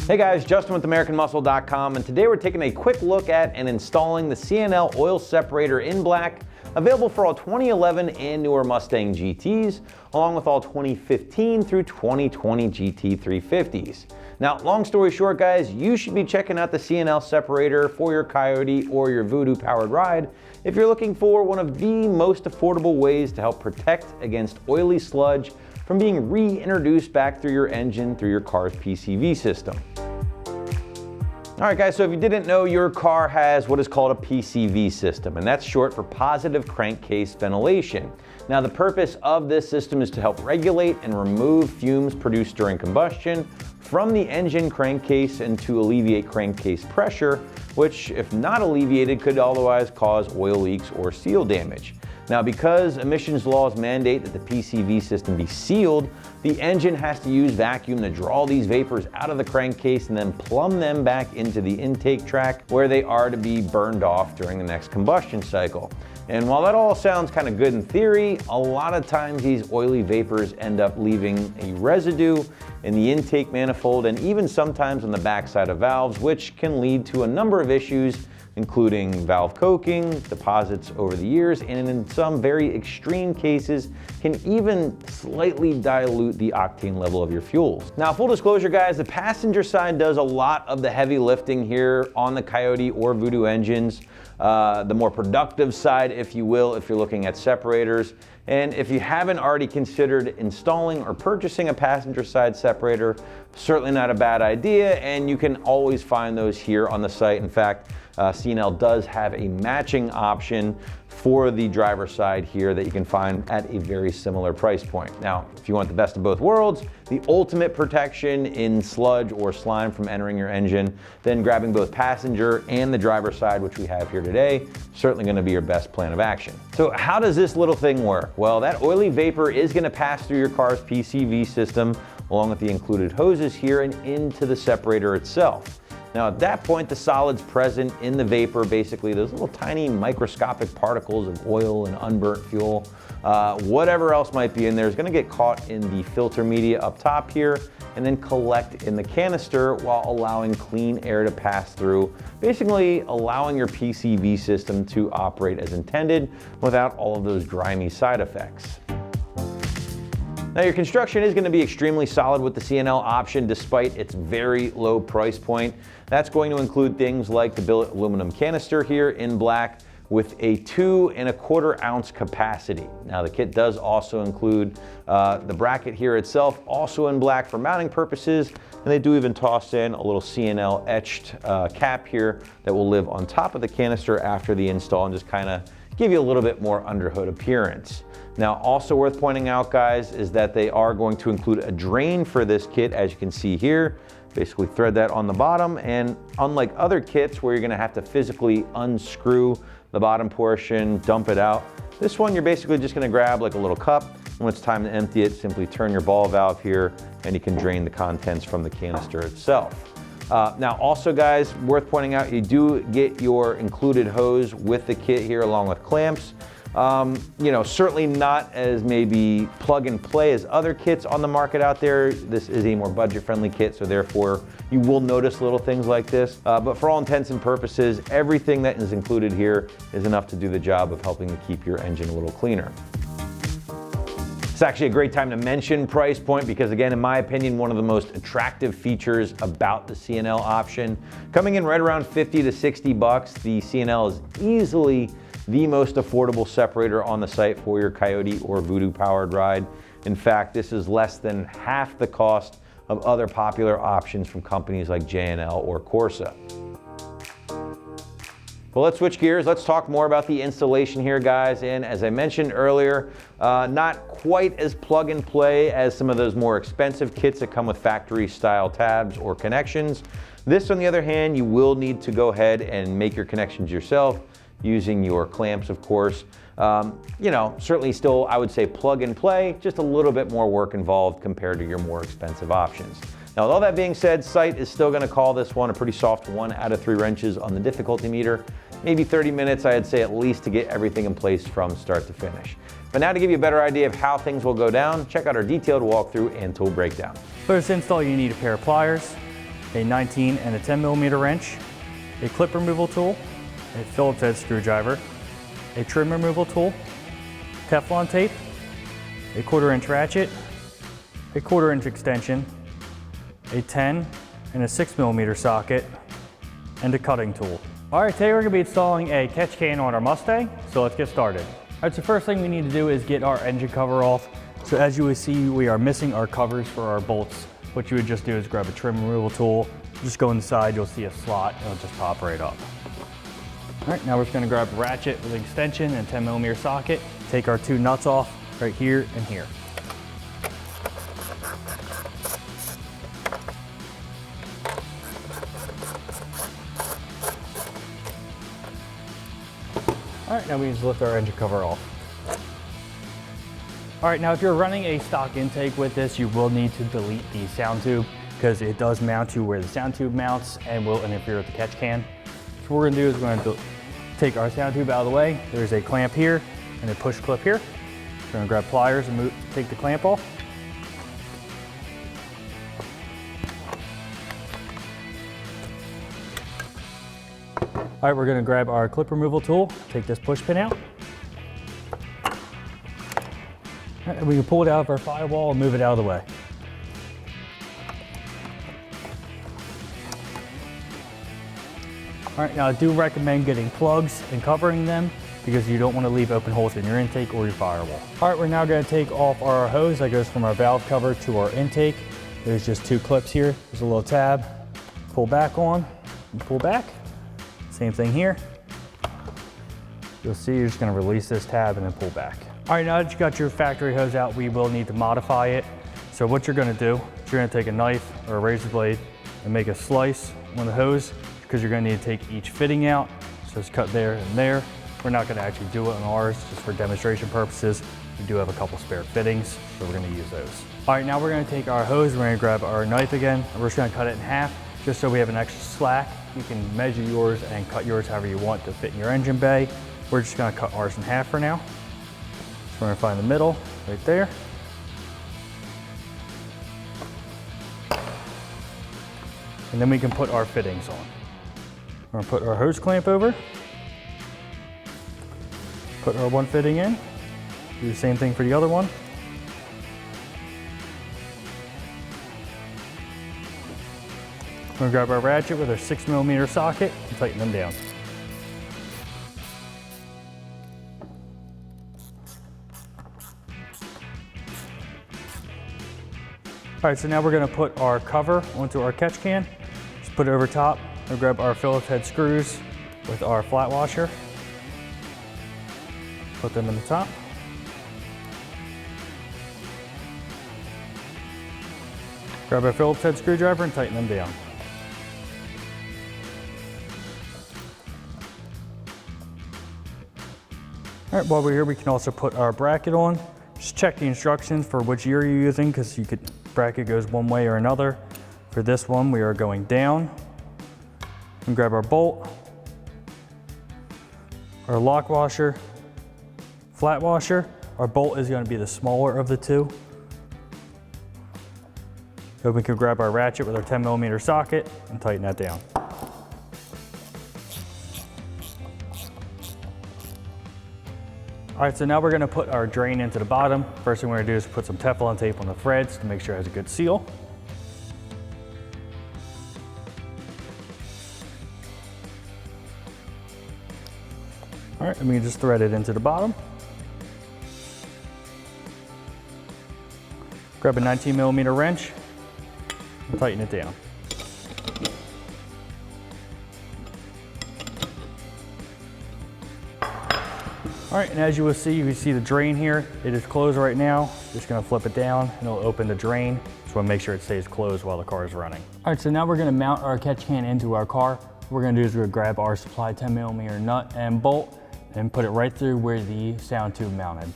Hey guys, Justin with AmericanMuscle.com, and today we're taking a quick look at and installing the C&L Oil Separator in black, available for all 2011 and newer Mustang GTs, along with all 2015 through 2020 GT 350s. Now, long story short guys, you should be checking out the C&L Separator for your Coyote or your Voodoo powered ride if you're looking for one of the most affordable ways to help protect against oily sludge from being reintroduced back through your engine through your car's PCV system. All right guys, so if you didn't know, your car has what is called a PCV system, and that's short for positive crankcase ventilation. Now the purpose of this system is to help regulate and remove fumes produced during combustion from the engine crankcase and to alleviate crankcase pressure, which if not alleviated could otherwise cause oil leaks or seal damage. Now, because emissions laws mandate that the PCV system be sealed, the engine has to use vacuum to draw these vapors out of the crankcase and then plumb them back into the intake tract where they are to be burned off during the next combustion cycle. And while that all sounds kind of good in theory, a lot of times these oily vapors end up leaving a residue in the intake manifold and even sometimes on the backside of valves, which can lead to a number of issues, including valve coking, deposits over the years, and in some very extreme cases can even slightly dilute the octane level of your fuels. Now, full disclosure guys, the passenger side does a lot of the heavy lifting here on the Coyote or Voodoo engines. The more productive side, if you will, if you're looking at separators. And if you haven't already considered installing or purchasing a passenger side separator, certainly not a bad idea, and you can always find those here on the site. In fact, C&L does have a matching option for the driver's side here that you can find at a very similar price point. Now, if you want the best of both worlds, the ultimate protection in sludge or slime from entering your engine, then grabbing both passenger and the driver's side, which we have here today, certainly going to be your best plan of action. So how does this little thing work? Well, that oily vapor is going to pass through your car's PCV system along with the included hoses here and into the separator itself. Now at that point, the solids present in the vapor, basically those little tiny microscopic particles of oil and unburnt fuel, whatever else might be in there is going to get caught in the filter media up top here and then collect in the canister while allowing clean air to pass through, basically allowing your PCV system to operate as intended without all of those grimy side effects. Now your construction is going to be extremely solid with the C&L option despite its very low price point. That's going to include things like the billet aluminum canister here in black with a 2¼ ounce capacity. Now the kit does also include the bracket here itself, also in black for mounting purposes, and they do even toss in a little C&L etched cap here that will live on top of the canister after the install and just kind of give you a little bit more underhood appearance. Now, also worth pointing out, guys, is that they are going to include a drain for this kit, as you can see here. Basically thread that on the bottom, and unlike other kits where you're gonna have to physically unscrew the bottom portion, dump it out, this one you're basically just gonna grab like a little cup, and when it's time to empty it, simply turn your ball valve here, and you can drain the contents from the canister itself. Now also guys, worth pointing out, you do get your included hose with the kit here along with clamps. You know, certainly not as maybe plug and play as other kits on the market out there. This is a more budget friendly kit, so therefore you will notice little things like this. But for all intents and purposes, everything that is included here is enough to do the job of helping to keep your engine a little cleaner. It's actually a great time to mention price point because again, in my opinion, one of the most attractive features about the C&L option. Coming in right around 50 to 60 bucks, the C&L is easily the most affordable separator on the site for your Coyote or Voodoo powered ride. In fact, this is less than half the cost of other popular options from companies like J&L or Corsa. Well, let's switch gears. Let's talk more about the installation here, guys. And as I mentioned earlier, not quite as plug and play as some of those more expensive kits that come with factory style tabs or connections. This, on the other hand, you will need to go ahead and make your connections yourself using your clamps, of course. You know, certainly still, I would say plug and play, just a little bit more work involved compared to your more expensive options. Now, with all that being said, site is still gonna call this one a pretty soft 1 out of 3 wrenches on the difficulty meter. Maybe 30 minutes, I'd say at least, to get everything in place from start to finish. But now to give you a better idea of how things will go down, check out our detailed walkthrough and tool breakdown. For this install, you need a pair of pliers, a 19 and a 10mm wrench, a clip removal tool, a Phillips head screwdriver, a trim removal tool, Teflon tape, a 1/4 inch ratchet, a 1/4 inch extension, a 10 and a 6mm socket, and a cutting tool. All right, today we're gonna be installing a catch can on our Mustang, so let's get started. All right, so first thing we need to do is get our engine cover off. So as you will see, we are missing our covers for our bolts. What you would just do is grab a trim removal tool, just go inside, you'll see a slot, and it'll just pop right up. All right, now we're just gonna grab a ratchet with an extension and 10mm socket, take our 2 nuts off right here and here. All right, now we just lift our engine cover off. All right, now if you're running a stock intake with this, you will need to delete the sound tube because it does mount to where the sound tube mounts and will interfere with the catch can. So what we're gonna do is we're gonna take our sound tube out of the way. There's a clamp here and a push clip here. We're gonna grab pliers and take the clamp off. All right, we're gonna grab our clip removal tool, take this push pin out. All right, we can pull it out of our firewall and move it out of the way. All right, now I do recommend getting plugs and covering them because you don't want to leave open holes in your intake or your firewall. All right, we're now gonna take off our hose that goes from our valve cover to our intake. There's just 2 clips here. There's a little tab, pull back on and pull back. Same thing here. You'll see you're just gonna release this tab and then pull back. All right, now that you got your factory hose out, we will need to modify it. So what you're gonna do is you're gonna take a knife or a razor blade and make a slice on the hose because you're gonna need to take each fitting out. So it's cut there and there. We're not gonna actually do it on ours, just for demonstration purposes. We do have a couple spare fittings, so we're gonna use those. All right, now we're gonna take our hose, we're gonna grab our knife again, and we're just gonna cut it in half, just so we have an extra slack. You can measure yours and cut yours however you want to fit in your engine bay. We're just gonna cut ours in half for now. So we're gonna find the middle, right there. And then we can put our fittings on. We're gonna put our hose clamp over, put our one fitting in, do the same thing for the other one. We're gonna grab our ratchet with our 6mm socket and tighten them down. All right, so now we're gonna put our cover onto our catch can. Just put it over top. We'll grab our Phillips head screws with our flat washer. Put them in the top. Grab our Phillips head screwdriver and tighten them down. All right, while we're here, we can also put our bracket on. Just check the instructions for which year you're using because bracket goes one way or another. For this one, we are going down. And grab our bolt, our lock washer, flat washer. Our bolt is going to be the smaller of the 2. So we can grab our ratchet with our 10mm socket and tighten that down. All right, so now we're gonna put our drain into the bottom. First thing we're gonna do is put some Teflon tape on the threads to make sure it has a good seal. All right, and we can just thread it into the bottom. Grab a 19mm wrench and tighten it down. All right, and as you will see, the drain here. It is closed right now. Just gonna flip it down and it'll open the drain. Just wanna make sure it stays closed while the car is running. All right, so now we're gonna mount our catch can into our car. What we're gonna do is we're gonna grab our supply 10mm nut and bolt and put it right through where the sound tube mounted.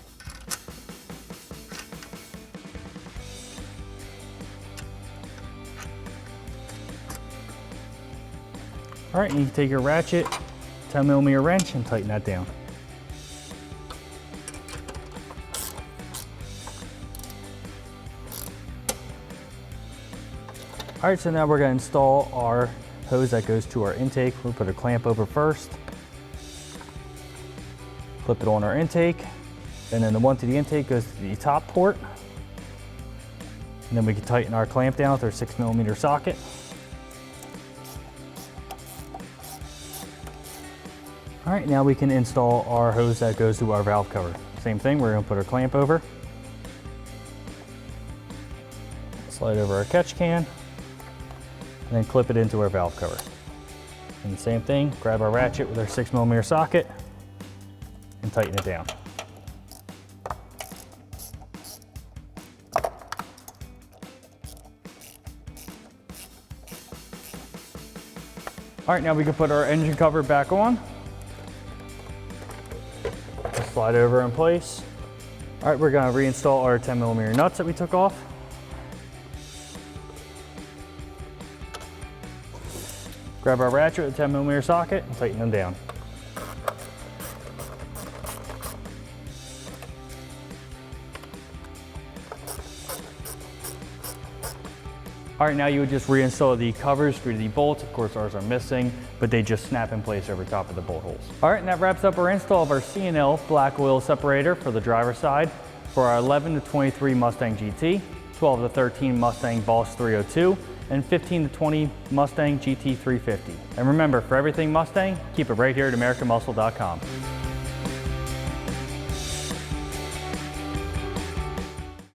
All right, and you can take your ratchet, 10mm wrench and tighten that down. All right, so now we're gonna install our hose that goes to our intake. We'll put a clamp over first, clip it on our intake, and then the one to the intake goes to the top port. And then we can tighten our clamp down with our 6mm socket. All right, now we can install our hose that goes to our valve cover. Same thing, we're gonna put our clamp over, slide over our catch can, and then clip it into our valve cover. And the same thing, grab our ratchet with our 6mm socket and tighten it down. All right, now we can put our engine cover back on. Slide over in place. All right, we're gonna reinstall our 10mm nuts that we took off. Grab our ratchet with a 10mm socket and tighten them down. All right, now you would just reinstall the covers for the bolts. Of course, ours are missing, but they just snap in place over top of the bolt holes. All right, and that wraps up our install of our C&L black oil separator for the driver's side for our 11 to 23 Mustang GT, 12 to 13 Mustang Boss 302, and 15 to 20 Mustang GT 350. And remember, for everything Mustang, keep it right here at AmericanMuscle.com.